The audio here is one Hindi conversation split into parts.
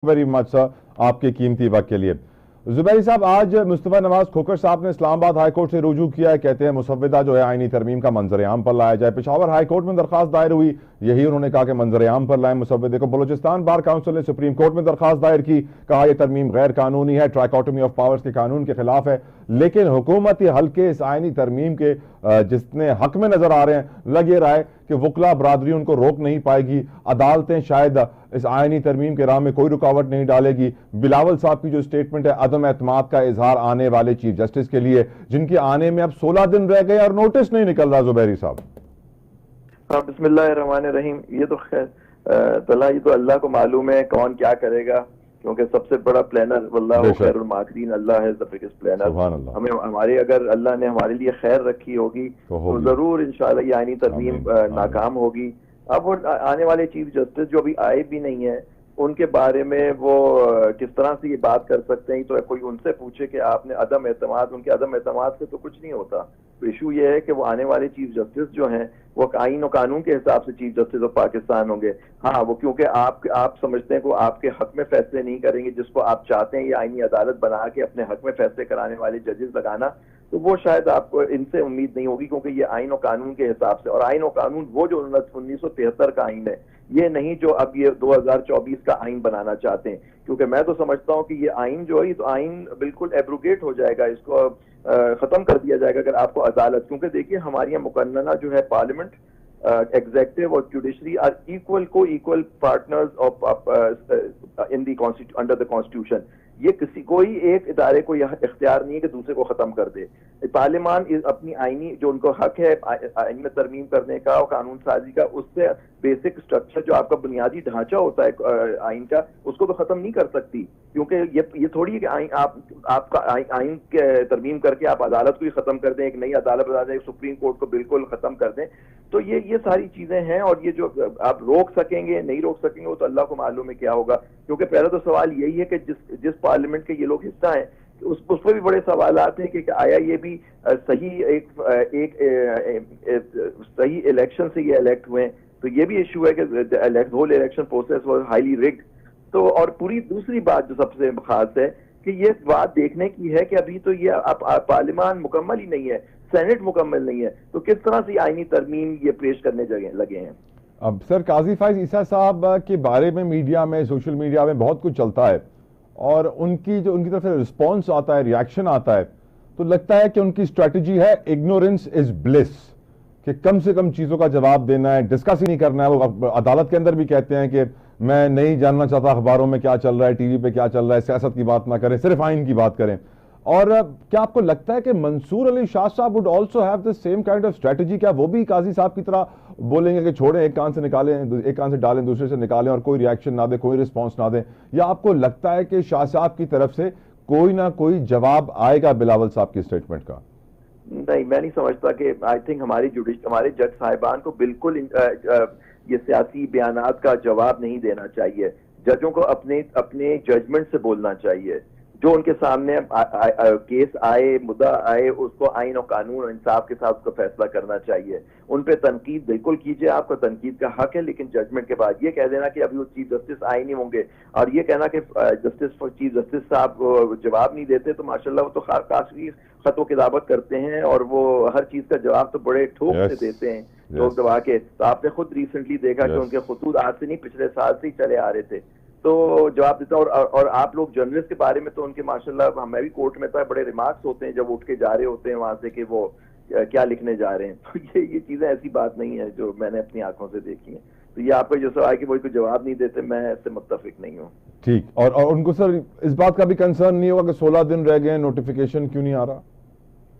वेरी मच सर आपके कीमती वक्त के लिए। जुबैरी साहब, आज मुस्तफा नवाज खोखर साहब ने इस्लामाबाद हाई कोर्ट से रुजू किया है। कहते हैं मुसव्विदा जो है आईनी तरमीम का मंजर आम पर लाया जाए। पेशावर हाई कोर्ट में दरखास्त दायर हुई, यही उन्होंने कहा कि मंजर आम पर लाए मुसव्विदे को। बलोचिस्तान बार काउंसिल ने सुप्रीम कोर्ट में दरखास्त दायर की, कहा यह तरमीम गैर कानूनी है, ट्राइकोटमी ऑफ पावर्स के कानून के खिलाफ है। लेकिन हुकूमती हल्के इस आईनी तरमीम के जितने हक में नजर आ रहे हैं, लग ये रहा है कि वकला बरादरी उनको रोक नहीं पाएगी। अदालतें शायद इस आईनी तरमीम के राह में कोई रुकावट नहीं डालेगी। बिलावल साहब की जो स्टेटमेंट है, अदम एतमाद का इजहार आने वाले चीफ जस्टिस के लिए, जिनके आने में अब 16 दिन रह गए और नोटिस नहीं निकल रहा। जुबैरी साहब, हाँ, बिस्मिल्लाहिर्रहमानिर्रहीम। ये तो खैर तला ये तो अल्लाह को मालूम है कौन क्या करेगा, क्योंकि सबसे बड़ा प्लानर वल्लाहु खैरुल माकिरीन, अल्लाह है द बिगेस्ट प्लानर। हमें हमारे अगर अल्लाह ने हमारे लिए खैर रखी होगी तो जरूर इंशाल्लाह ये आईनी तरमीम नाकाम होगी। अब वो आने वाले चीफ जस्टिस जो अभी आए भी नहीं है, उनके बारे में वो किस तरह से ये बात कर सकते हैं, तो कोई उनसे पूछे कि आपने अदम एतमाद, उनके अदम एतमाद से तो कुछ नहीं होता। तो इशू ये है कि वो आने वाले चीफ जस्टिस जो हैं वो आईन और कानून के हिसाब से चीफ जस्टिस ऑफ पाकिस्तान होंगे। हाँ, वो क्योंकि आप समझते हैं कि वो आपके हक में फैसले नहीं करेंगे, जिसको आप चाहते हैं ये आईनी अदालत बना के अपने हक में फैसले कराने वाले जजेस लगाना, तो वो शायद आपको इनसे उम्मीद नहीं होगी, क्योंकि ये आईन और कानून के हिसाब से, और आईन और कानून वो जो 1973 का आईन है, ये नहीं जो अब ये 2024 का आईन बनाना चाहते हैं। क्योंकि मैं तो समझता हूँ कि ये आईन जो है, तो आईन बिल्कुल एब्रोगेट हो जाएगा, इसको खत्म कर दिया जाएगा अगर आपको अदालत, क्योंकि देखिए हमारी यहाँ मुकन्नना जो है पार्लियामेंट, एग्जेक्टिव और judiciary are equal partners of in the under the constitution. ये कोई एक इदारे को यह इख्तियार नहीं है कि दूसरे को खत्म कर दे। पार्लियामान अपनी आईनी जो उनको हक है आईन में तरमीम करने का और कानून साजी का, उससे बेसिक स्ट्रक्चर जो आपका बुनियादी ढांचा होता है आईन का, उसको तो खत्म नहीं कर सकती। क्योंकि ये थोड़ी है कि आपका आईन के तरमीम करके आप अदालत को ही खत्म कर दें, एक नई अदालत बना दें, सुप्रीम कोर्ट को बिल्कुल खत्म कर दें। तो ये सारी चीजें हैं, और ये जो आप रोक सकेंगे नहीं रोक सकेंगे वो तो अल्लाह को मालूम है क्या होगा। क्योंकि पहला तो सवाल यही है कि जिस पार्लियामेंट के ये लोग हिस्सा हैं, उस पर भी बड़े सवालात हैं कि आया ये भी सही इलेक्शन से ये इलेक्ट हुए। तो ये भी इशू है कि whole election process was highly rigged. तो और पूरी दूसरी बात जो सबसे खास है कि ये बात देखने की है कि अभी तो ये पार्लियामान मुकम्मल ही नहीं है, सेनेट मुकम्मल नहीं है, तो किस तरह से आईनी तरमीम ये पेश करने लगे हैं। अब सर, काजी फाइज ईसा साहब के बारे में मीडिया में, सोशल मीडिया में बहुत कुछ चलता है, और उनकी तरफ से रिस्पॉन्स आता है, रिएक्शन आता है, तो लगता है कि उनकी स्ट्रेटजी है इग्नोरेंस इज ब्लिस, कि कम से कम चीजों का जवाब देना है, डिस्कस ही नहीं करना है। वो अदालत के अंदर भी कहते हैं कि मैं नहीं जानना चाहता अखबारों में क्या चल रहा है, टीवी पे क्या चल रहा है, सियासत की बात ना करें, सिर्फ आइन की बात करें। और क्या आपको लगता है कि मंसूर अली शाह साहब would also have the same kind of strategy? क्या वो भी काजी साहब की तरह बोलेंगे कि छोड़ें, एक कान से निकालें, एक कान से डालें, दूसरे से निकालें, और कोई रिएक्शन ना दे, कोई रिस्पॉन्स ना दे? या आपको लगता है कि शाह साहब की तरफ से कोई ना कोई जवाब आएगा बिलावल साहब की स्टेटमेंट का? नहीं, मैं नहीं समझता कि आई थिंक हमारे जज साहिबान को बिल्कुल ये सियासी बयानात का जवाब नहीं देना चाहिए। जजों को अपने जजमेंट से बोलना चाहिए। जो उनके सामने केस आए, मुद्दा आए, उसको आइन और कानून और इंसाफ के साथ उसको फैसला करना चाहिए। उन पे तनकीद बिल्कुल कीजिए, आपका तनकीद का हक है, लेकिन जजमेंट के बाद ये कह देना कि अभी वो चीफ जस्टिस आए नहीं होंगे, और ये कहना कि चीफ जस्टिस साहब जवाब नहीं देते, तो माशाल्लाह वो तो काफी खतो किताबत करते हैं, और वो हर चीज का जवाब तो बड़े ठोक से देते हैं, ठोक दबा के। तो आपने खुद रिसेंटली देखा कि उनके खतूत आज से नहीं, पिछले साल से ही चले आ रहे थे, तो जवाब देता। और आप लोग जर्नलिस्ट के बारे में तो उनके माशाल्लाह, मैं भी कोर्ट में था, बड़े रिमार्क्स होते हैं जब उठ के जा रहे होते हैं वहां से कि वो क्या लिखने जा रहे हैं। तो ये चीजें ऐसी बात नहीं है जो मैंने अपनी आंखों से देखी है। तो ये आपका जो सवाल है कि वो कोई जवाब नहीं देते, मैं इससे मुत्तफिक नहीं हूँ। ठीक। और उनको सर इस बात का भी कंसर्न नहीं होगा कि 16 दिन रह गए, नोटिफिकेशन क्यों नहीं आ रहा?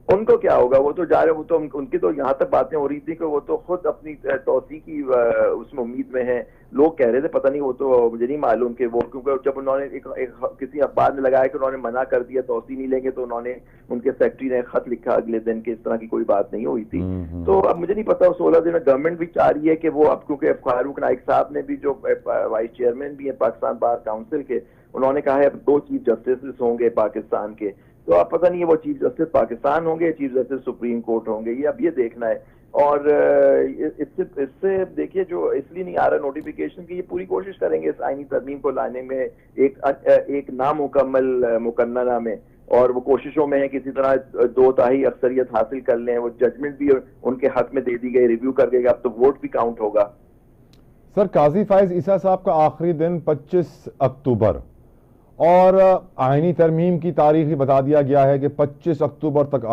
उनको क्या होगा, वो तो जा रहे, वो तो उनकी तो यहाँ तक बातें हो रही थी कि वो तो खुद अपनी तौसी की उसमें उम्मीद में है। लोग कह रहे थे, पता नहीं, वो तो मुझे नहीं मालूम कि वो, क्योंकि जब उन्होंने किसी अखबार में लगाया कि उन्होंने मना कर दिया, तौसी नहीं लेंगे, तो उन्होंने, उनके सेक्रेटरी ने खत लिखा अगले दिन कि इस तरह की कोई बात नहीं हुई थी। तो अब मुझे नहीं पता 16 दिन में गवर्नमेंट भी चाह रही है कि वो, अब क्योंकि फारूक नाइक साहब ने भी, जो वाइस चेयरमैन भी है पाकिस्तान बार काउंसिल के, उन्होंने कहा है अब 2 चीफ जस्टिस होंगे पाकिस्तान के। तो अब पता नहीं है वो चीफ जस्टिस पाकिस्तान होंगे, चीफ जस्टिस सुप्रीम कोर्ट होंगे, ये अब ये देखना है। और इससे देखिए जो इसलिए नहीं आ रहा नोटिफिकेशन की, ये पूरी कोशिश करेंगे इस आईनी तरमीम को लाने में एक नामुकम्मल मुकन्नरा में, और वो कोशिशों में है किसी तरह 2/3 अक्सरियत हासिल कर लें। वो जजमेंट भी उनके हक में दे दी गई, रिव्यू कर गए, अब तो वोट भी काउंट होगा। सर, काजी फाइज ईसा साहब का आखिरी दिन 25 अक्टूबर और आईनी तरमीम की तारीख बता दिया गया है कि 25 अक्टूबर तक